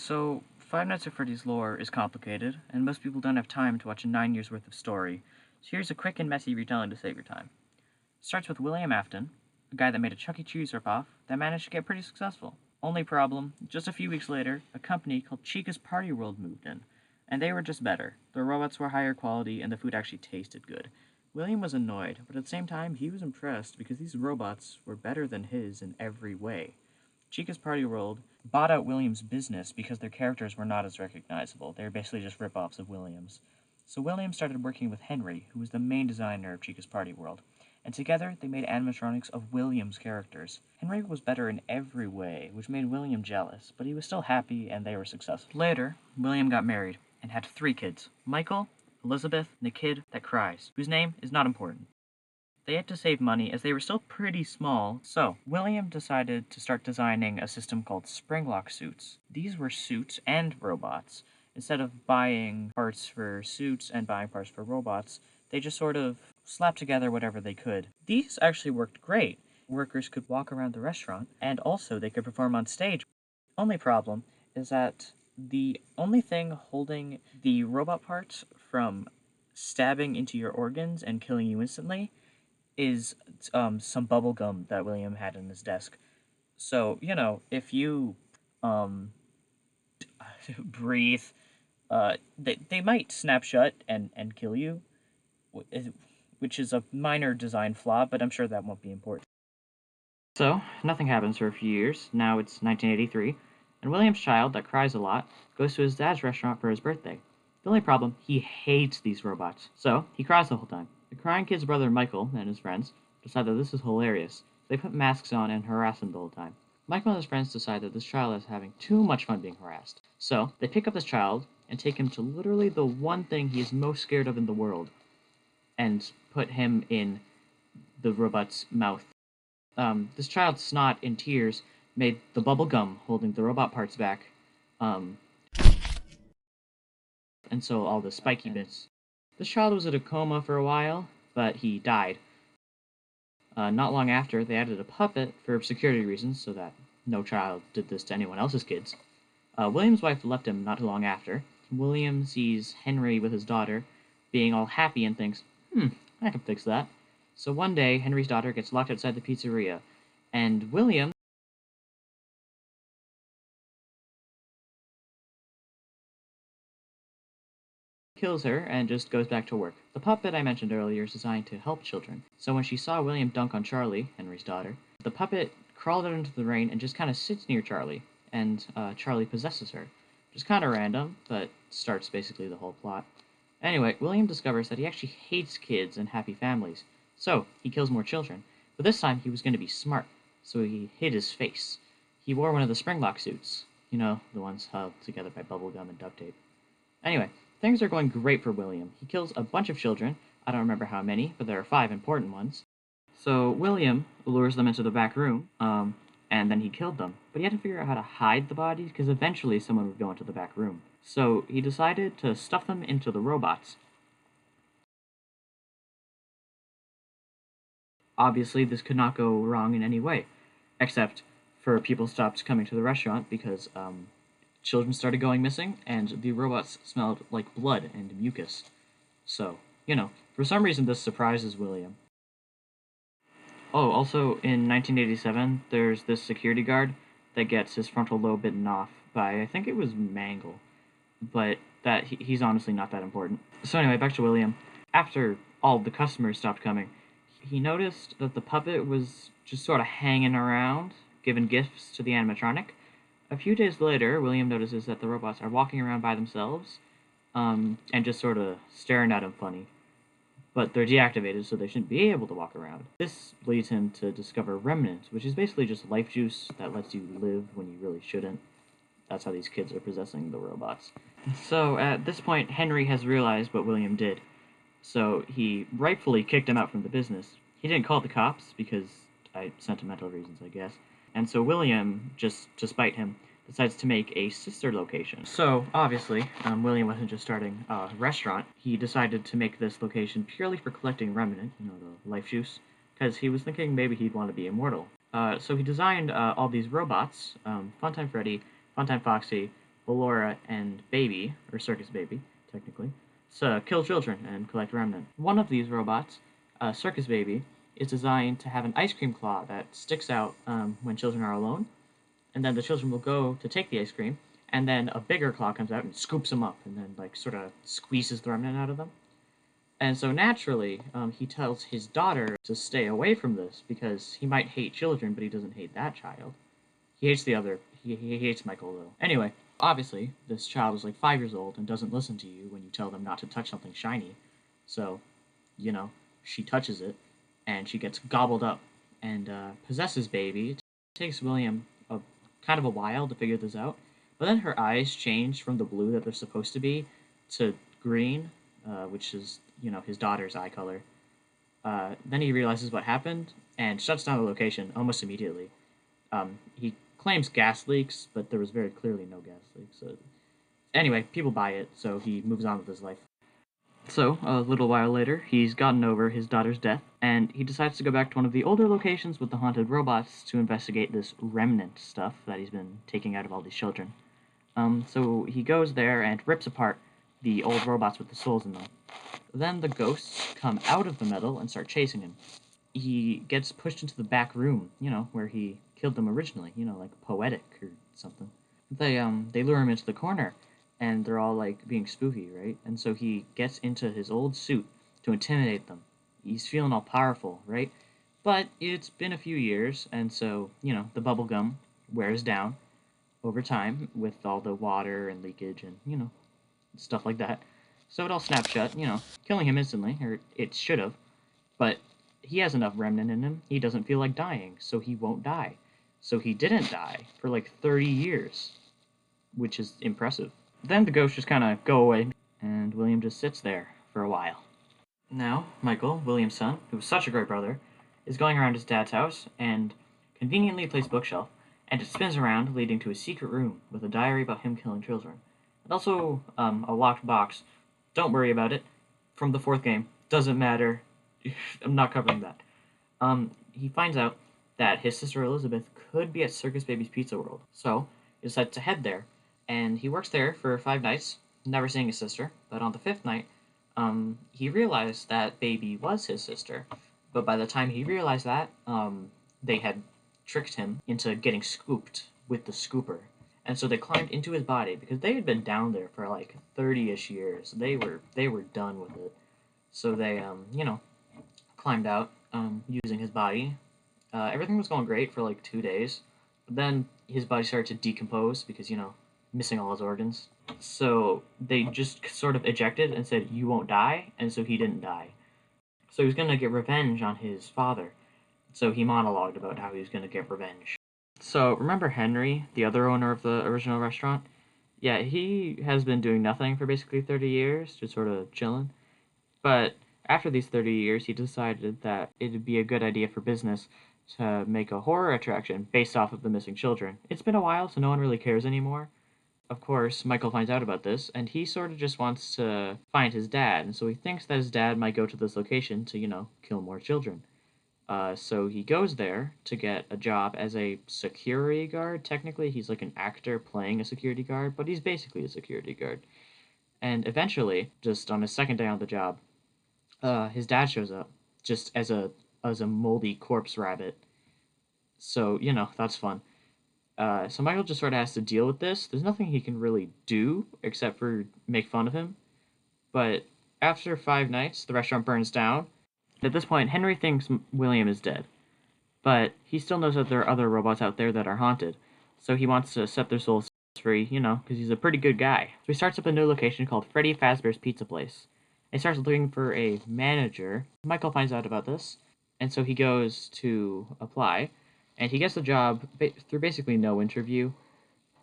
So, Five Nights at Freddy's lore is complicated, and most people don't have time to watch a 9 years worth of story, so here's a quick and messy retelling to save your time. It starts with William Afton, a guy that made a Chuck E. Cheese ripoff that managed to get pretty successful. Only problem, just a few weeks later, a company called Chica's Party World moved in, and they were just better. The robots were higher quality, and the food actually tasted good. William was annoyed, but at the same time, he was impressed because these robots were better than his in every way. Chica's Party World bought out Williams' business because their characters were not as recognizable. They were basically just rip-offs of Williams. So Williams started working with Henry, who was the main designer of Chica's Party World, and together they made animatronics of Williams' characters. Henry was better in every way, which made William jealous, but he was still happy and they were successful. Later, William got married and had 3 kids, Michael, Elizabeth, and a kid that cries, whose name is not important. They had to save money as they were still pretty small, so William decided to start designing a system called Springlock suits. These were suits and robots. Instead of buying parts for suits and buying parts for robots, they just sort of slapped together whatever they could. These actually worked great. Workers could walk around the restaurant, and also they could perform on stage. Only problem is that the only thing holding the robot parts from stabbing into your organs and killing you instantly is some bubble gum that William had in his desk. So, if you um, breathe, they might snap shut and kill you, which is a minor design flaw, but I'm sure that won't be important. So, nothing happens for a few years. Now it's 1983, and William's child, that cries a lot, goes to his dad's restaurant for his birthday. The only problem, he hates these robots, so he cries the whole time. The crying kid's brother Michael and his friends decide that this is hilarious, so they put masks on and harass him the whole time. Michael and his friends decide that this child is having too much fun being harassed, so they pick up this child and take him to literally the one thing he is most scared of in the world, and put him in the robot's mouth. This child's snot and tears made the bubble gum holding the robot parts back, um, and so all the spiky bits. This child was in a coma for a while, but he died. Not long after, they added a puppet for security reasons so that no child did this to anyone else's kids. William's wife left him not too long after. William sees Henry with his daughter being all happy and thinks, I can fix that. So one day, Henry's daughter gets locked outside the pizzeria, and William kills her and just goes back to work. The puppet I mentioned earlier is designed to help children, so when she saw William dunk on Charlie, Henry's daughter, the puppet crawled out into the rain and just kind of sits near Charlie, and Charlie possesses her. Just kind of random, but starts basically the whole plot. Anyway, William discovers that he actually hates kids and happy families, so he kills more children. But this time he was going to be smart, so he hid his face. He wore one of the Springlock suits, the ones held together by bubblegum and duct tape. Anyway, things are going great for William. He kills a bunch of children. I don't remember how many, but there are 5 important ones. So William lures them into the back room, and then he killed them. But he had to figure out how to hide the bodies, because eventually someone would go into the back room. So he decided to stuff them into the robots. Obviously, this could not go wrong in any way, except for people stopped coming to the restaurant because children started going missing, and the robots smelled like blood and mucus. So, for some reason this surprises William. Oh, also in 1987, there's this security guard that gets his frontal lobe bitten off by, I think it was Mangle, but he's honestly not that important. So anyway, back to William. After all the customers stopped coming, he noticed that the puppet was just sort of hanging around, giving gifts to the animatronic. A few days later, William notices that the robots are walking around by themselves, and just sort of staring at him funny. But they're deactivated, so they shouldn't be able to walk around. This leads him to discover Remnant, which is basically just life juice that lets you live when you really shouldn't. That's how these kids are possessing the robots. So at this point, Henry has realized what William did. So he rightfully kicked him out from the business. He didn't call the cops because sentimental reasons, I guess. And so William, just to spite him, decides to make a sister location. So, obviously, William wasn't just starting a restaurant. He decided to make this location purely for collecting Remnant, the life juice, because he was thinking maybe he'd want to be immortal. So he designed all these robots, Funtime Freddy, Funtime Foxy, Ballora and Baby, or Circus Baby, technically, to kill children and collect remnant. One of these robots, Circus Baby, is designed to have an ice cream claw that sticks out when children are alone, and then the children will go to take the ice cream, and then a bigger claw comes out and scoops them up, and then like sort of squeezes the remnant out of them. And so naturally, he tells his daughter to stay away from this because he might hate children, but he doesn't hate that child. He hates the other. He hates Michael though. Anyway, obviously, this child is like 5 years old and doesn't listen to you when you tell them not to touch something shiny. So, you know, she touches it, and she gets gobbled up and possesses Baby. It takes William a kind of a while to figure this out, but then her eyes change from the blue that they're supposed to be to green, which is his daughter's eye color. Then he realizes what happened and shuts down the location almost immediately. He claims gas leaks, but there was very clearly no gas leaks. So anyway, people buy it, so he moves on with his life. So, a little while later, he's gotten over his daughter's death, and he decides to go back to one of the older locations with the haunted robots to investigate this remnant stuff that he's been taking out of all these children. So he goes there and rips apart the old robots with the souls in them. Then the ghosts come out of the metal and start chasing him. He gets pushed into the back room, where he killed them originally, like poetic or something. They lure him into the corner, and they're all like being spooky, right? And so he gets into his old suit to intimidate them. He's feeling all powerful, right? But it's been a few years, and so, the bubble gum wears down over time with all the water and leakage and, stuff like that. So it all snaps shut, killing him instantly, or it should have. But he has enough remnant in him, he doesn't feel like dying, so he won't die. So he didn't die for like 30 years, which is impressive. Then the ghosts just kind of go away, and William just sits there for a while. Now, Michael, William's son, who was such a great brother, is going around his dad's house and conveniently placed bookshelf, and it spins around, leading to a secret room with a diary about him killing children. And also a locked box. Don't worry about it. From the fourth game. Doesn't matter. I'm not covering that. He finds out that his sister Elizabeth could be at Circus Baby's Pizza World. So he decides to head there, and he works there for 5 nights, never seeing his sister. But on the 5th night, he realized that Baby was his sister. But by the time he realized that, they had tricked him into getting scooped with the scooper. And so they climbed into his body because they had been down there for like 30-ish years. They were done with it. So they climbed out using his body. Everything was going great for like 2 days. But then his body started to decompose because, missing all his organs. So they just sort of ejected and said, "You won't die," and so he didn't die. So he was going to get revenge on his father. So he monologued about how he was going to get revenge. So remember Henry, the other owner of the original restaurant? Yeah, he has been doing nothing for basically 30 years, just sort of chilling. But after these 30 years, he decided that it'd be a good idea for business to make a horror attraction based off of the missing children. It's been a while, so no one really cares anymore. Of course, Michael finds out about this, and he sort of just wants to find his dad, and so he thinks that his dad might go to this location to, kill more children. So he goes there to get a job as a security guard. Technically, he's like an actor playing a security guard, but he's basically a security guard. And eventually, just on his second day on the job, his dad shows up just as a moldy corpse rabbit. So that's fun. So Michael just sort of has to deal with this. There's nothing he can really do except for make fun of him. But after 5 nights, the restaurant burns down. At this point, Henry thinks William is dead, but he still knows that there are other robots out there that are haunted. So he wants to set their souls free, because he's a pretty good guy. So he starts up a new location called Freddy Fazbear's Pizza Place. He starts looking for a manager. Michael finds out about this, and so he goes to apply, and he gets the job through basically no interview.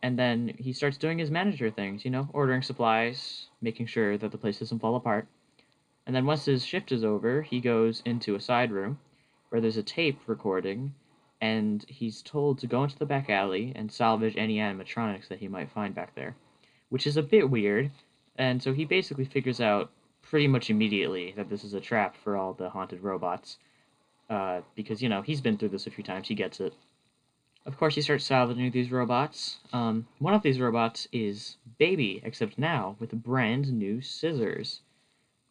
And then he starts doing his manager things, ordering supplies, making sure that the place doesn't fall apart. And then once his shift is over, he goes into a side room where there's a tape recording, and he's told to go into the back alley and salvage any animatronics that he might find back there, which is a bit weird. And so he basically figures out pretty much immediately that this is a trap for all the haunted robots, because, he's been through this a few times, he gets it. Of course, he starts salvaging these robots. One of these robots is Baby, except now with brand new scissors.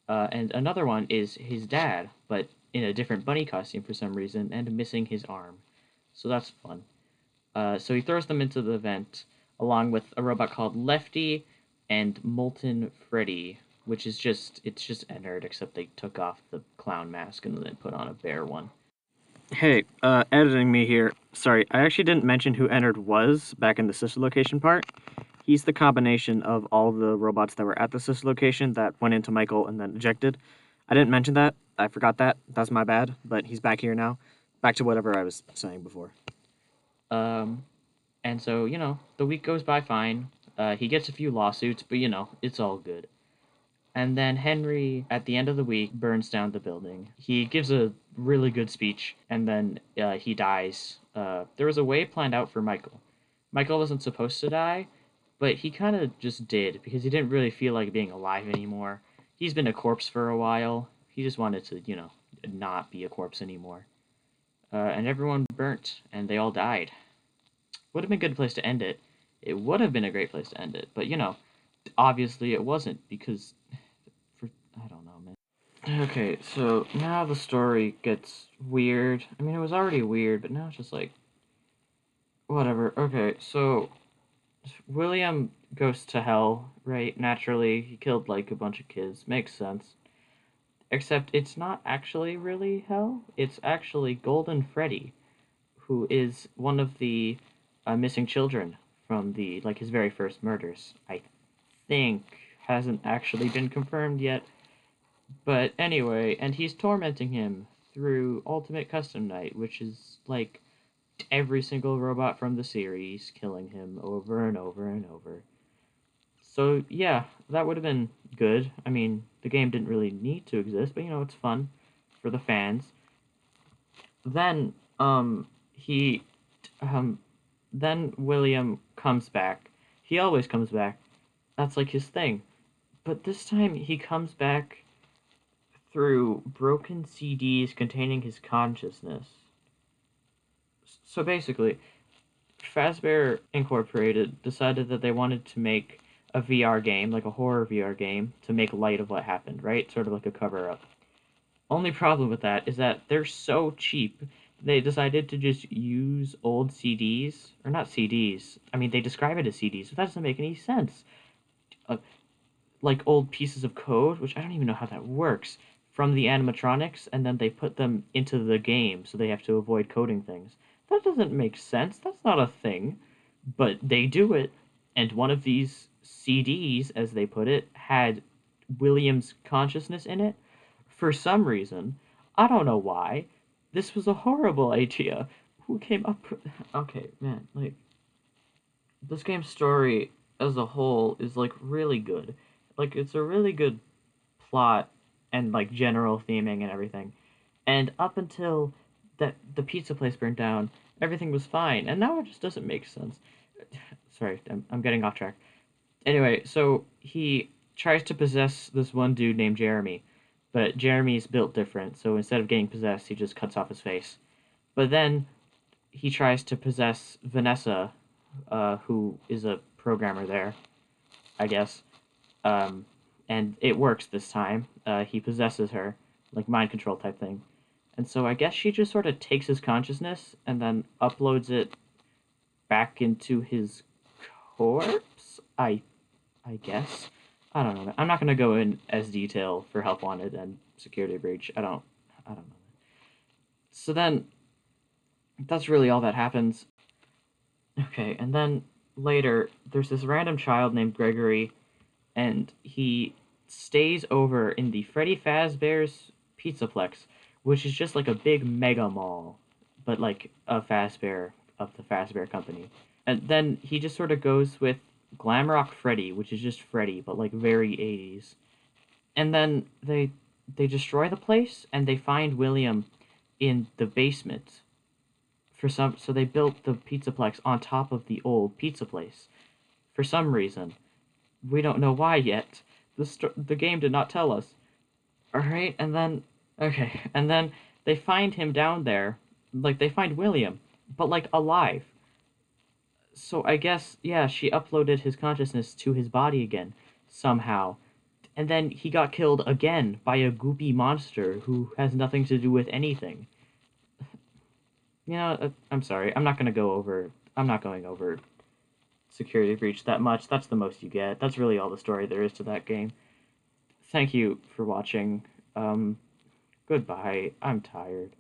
And another one is his dad, but in a different bunny costume for some reason and missing his arm. So that's fun. So he throws them into the vent along with a robot called Lefty and Molten Freddy, which is just Ennard, except they took off the clown mask and then put on a bear one. Hey, editing me here. Sorry, I actually didn't mention who Ennard was back in the sister location part. He's the combination of all the robots that were at the sister location that went into Michael and then ejected. I didn't mention that. I forgot that. That's my bad. But he's back here now. Back to whatever I was saying before. And so, the week goes by fine. He gets a few lawsuits, but it's all good. And then Henry, at the end of the week, burns down the building. He gives a really good speech, and then he dies. There was a way planned out for Michael. Michael wasn't supposed to die, but he kind of just did because he didn't really feel like being alive anymore. He's been a corpse for a while. He just wanted to, not be a corpse anymore. And everyone burnt, and they all died. Would have been a good place to end it. It would have been a great place to end it, but obviously it wasn't because I don't know, man. Okay, so now the story gets weird. I mean, it was already weird, but now it's just like whatever. Okay, so William goes to hell, right? Naturally, he killed like a bunch of kids. Makes sense. Except it's not actually really hell. It's actually Golden Freddy, who is one of the missing children from the his very first murders. I think hasn't actually been confirmed yet. But anyway, and he's tormenting him through Ultimate Custom Night, which is like every single robot from the series, killing him over and over and over. So yeah, that would have been good. I mean, the game didn't really need to exist, but it's fun for the fans. Then he then William comes back. He always comes back. That's like his thing. But this time he comes back through broken CDs containing his consciousness. So basically, Fazbear Incorporated decided that they wanted to make a VR game, like a horror VR game, to make light of what happened, right? Sort of like a cover up. Only problem with that is that they're so cheap, they decided to just use old CDs, or not CDs. I mean, they describe it as CDs, but that doesn't make any sense. Like old pieces of code, which I don't even know how that works, from the animatronics, and then they put them into the game, so they have to avoid coding things. That doesn't make sense. That's not a thing. But they do it, and one of these CDs, as they put it, had William's consciousness in it. For some reason, I don't know why. This was a horrible idea. Who came up with... Okay, man, this game's story as a whole is really good. It's a really good plot and general theming and everything. And up until that the pizza place burned down, everything was fine. And now it just doesn't make sense. Sorry, I'm getting off track. Anyway, so he tries to possess this one dude named Jeremy, but Jeremy's built different. So instead of getting possessed, he just cuts off his face. But then he tries to possess Vanessa, who is a programmer there, I guess. And it works this time. He possesses her, like mind control type thing. And so I guess she just sort of takes his consciousness and then uploads it back into his corpse. I guess. I don't know. I'm not gonna go in as detail for Help Wanted and Security Breach. I don't know. So then, that's really all that happens. Okay, and then later, there's this random child named Gregory, and he stays over in the Freddy Fazbear's Pizzaplex, which is just like a big mega mall, but like a Fazbear of the Fazbear Company. And then he just sort of goes with Glamrock Freddy, which is just Freddy, but like very 80s. And then they destroy the place and they find William in the basement. So they built the Pizzaplex on top of the old pizza place. For some reason. We don't know why yet. The game did not tell us. Alright, and then they find him down there. They find William, but alive. So I guess, yeah, she uploaded his consciousness to his body again, somehow. And then he got killed again by a goopy monster who has nothing to do with anything. I'm sorry. I'm not going over security breach that much. That's the most you get. That's really all the story there is to that game. Thank you for watching. Goodbye. I'm tired.